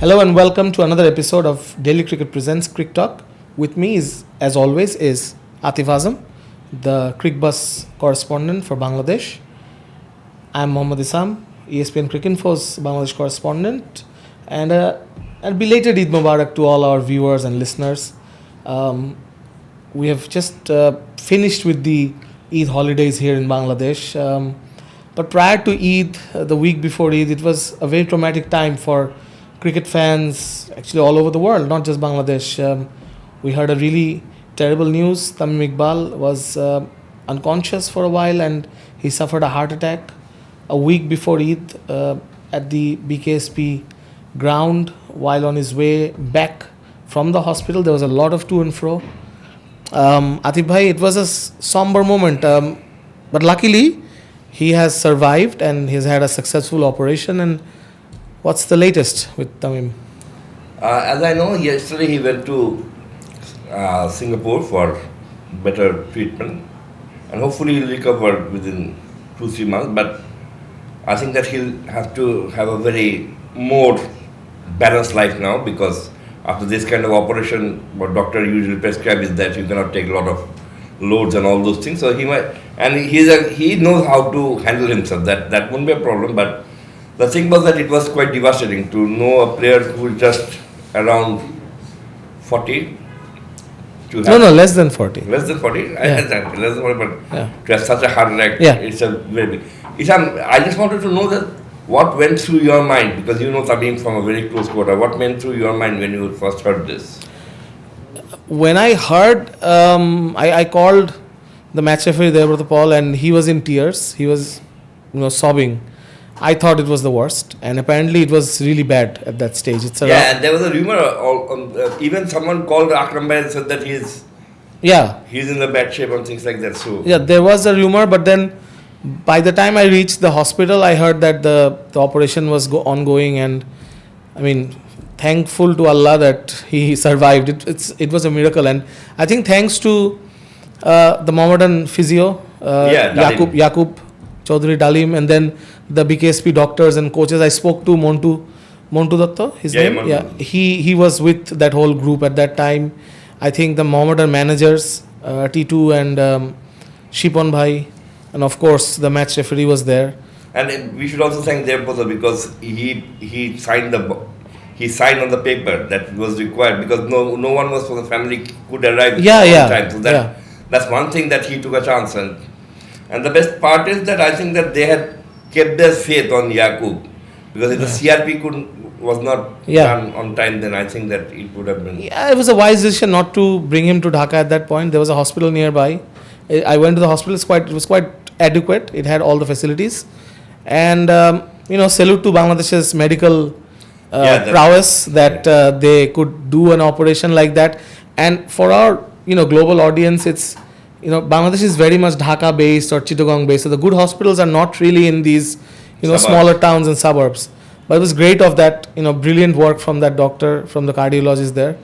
Hello and welcome to another episode of Daily Cricket presents CRICKTALK. With me is, as always, is Atif Azam, the Crickbus correspondent for Bangladesh. I'm Mohammad Isam, ESPN Cricket Info's Bangladesh correspondent, and belated Eid Mubarak to all our viewers and listeners. We have just finished with the Eid holidays here in Bangladesh. But prior to Eid, the week before Eid, it was a very traumatic time for cricket fans actually all over the world, not just Bangladesh. We heard a really terrible news. Tamim Iqbal was unconscious for a while and he suffered a heart attack a week before Eid at the BKSP ground while on his way back from the hospital. There was a lot of to and fro. Atif bhai, it was a somber moment, but luckily he has survived and he's had a successful operation. And what's the latest with Tamim? As I know, yesterday he went to Singapore for better treatment, and hopefully he'll recover within 2-3 months. But I think that he'll have to have a very more balanced life now, because after this kind of operation, what doctor usually prescribes is that you cannot take a lot of loads and all those things. So he might, and he knows how to handle himself. That won't be a problem. But the thing was that it was quite devastating to know a player who is just around 40 to have... No, less than 40. Less than 40? Yeah. I understand, less than 40, but Yeah. to have such a heart attack, Yeah. it's a very big... I just wanted to know that what went through your mind, because you know Tamim from a very close quarter. What went through your mind when you first heard this? When I heard, I called the match referee there with Paul, and he was in tears. He was, sobbing. I thought it was the worst, and apparently it was really bad at that stage. And there was a rumor. Even someone called Akram Bhai and said that he's in the bad shape and things like that. So there was a rumor, but then by the time I reached the hospital, I heard that the operation was ongoing, and I mean, thankful to Allah that he survived. It was a miracle, and I think thanks to the Mohammedan physio, Yaqub Chaudhry Dalim, and then the BKSP doctors and coaches. I spoke to Montu Datta, his name. Montu. Yeah, he was with that whole group at that time. I think the Mohammedan managers, T2 and Shipon Bhai, and of course the match referee was there. And we should also thank their both, because he signed on the paper that was required, because no one was from the family could arrive on time. So that's one thing that he took a chance on. And the best part is that I think that they had kept their faith on Yaqub, because if the CRP was not done on time, then I think that it would have been... Yeah, it was a wise decision not to bring him to Dhaka at that point. There was a hospital nearby. I went to the hospital. It was quite adequate. It had all the facilities. And, salute to Bangladesh's medical prowess that they could do an operation like that. And for our, global audience, it's... Bangladesh is very much Dhaka based or Chittagong based, so the good hospitals are not really in these, smaller towns and suburbs. But it was great of that, brilliant work from that doctor, from the cardiologist there.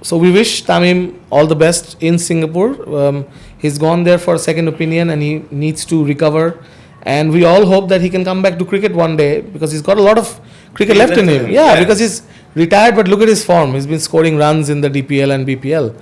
So we wish Tamim all the best in Singapore. He's gone there for a second opinion and he needs to recover. And we all hope that he can come back to cricket one day, because he's got a lot of cricket left in him. Yeah, because he's retired, but look at his form. He's been scoring runs in the DPL and BPL.